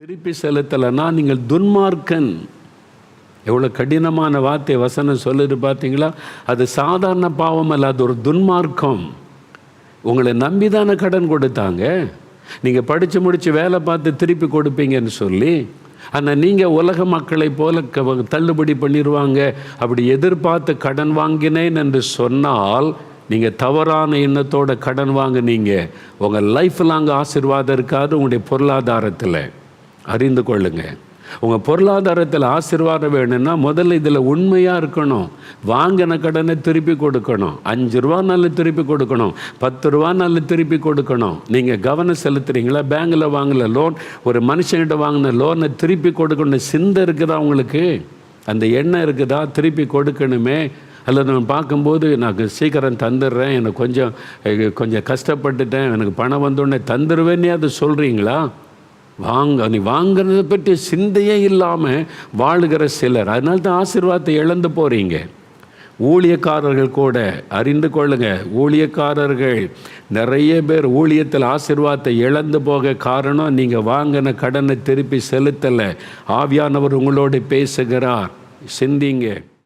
திருப்பி செலுத்தலைன்னா நீங்கள் துன்மார்க்கன். எவ்வளோ கடினமான வார்த்தை வசனம் சொல்லுது பார்த்தீங்களா? அது சாதாரண பாவம் அல்ல, அது ஒரு துன்மார்க்கம். உங்களை நம்பிதான கடன் கொடுத்தாங்க. நீங்கள் படித்து முடித்து வேலை பார்த்து திருப்பி கொடுப்பீங்கன்னு சொல்லி, ஆனால் நீங்கள் உலக மக்களை போல தள்ளுபடி பண்ணிடுவாங்க அப்படி எதிர்பார்த்து கடன் வாங்கினேன் என்று சொன்னால், நீங்கள் தவறான எண்ணத்தோட கடன் வாங்கினீங்க. உங்கள் லைஃப் லாங் ஆசீர்வாதம் இருக்காது. உங்களுடைய பொருளாதாரத்தில் அறிந்து கொள்ளுங்க. உங்கள் பொருளாதாரத்தில் ஆசீர்வாதம் வேணும்னா முதல்ல இதில் உண்மையாக இருக்கணும். வாங்கின கடனை திருப்பி கொடுக்கணும். 5 ரூபானாலும் திருப்பி கொடுக்கணும், 10 ரூபானாலும் திருப்பி கொடுக்கணும். நீங்கள் கவனம் செலுத்துறீங்களா? பேங்கில் வாங்கல லோன், ஒரு மனுஷன்கிட்ட வாங்கின லோனை திருப்பி கொடுக்கணும் சிந்தை இருக்குதா உங்களுக்கு? அந்த எண்ணம் இருக்குதா? திருப்பி கொடுக்கணுமே. அல்லது நான் பார்க்கும்போது நான் சீக்கிரம் தந்துடுறேன், எனக்கு கொஞ்சம் கஷ்டப்பட்டுட்டேன், எனக்கு பணம் வந்தோடனே தந்துடுவேன்னே அது சொல்கிறீங்களா? நீ வாங்கிறத பற்றி சிந்தையே இல்லாமல் வாழுகிற சிலர், அதனால தான் ஆசீர்வாதத்தை இழந்து போகிறீங்க. ஊழியக்காரர்கள் கூட அறிந்து கொள்ளுங்க. ஊழியக்காரர்கள் நிறைய பேர் ஊழியத்தில் ஆசீர்வாதத்தை இழந்து போக காரணம் நீங்கள் வாங்கின கடனை திருப்பி செலுத்தலை. ஆவியானவர் உங்களோடு பேசுகிறார். சிந்திங்க.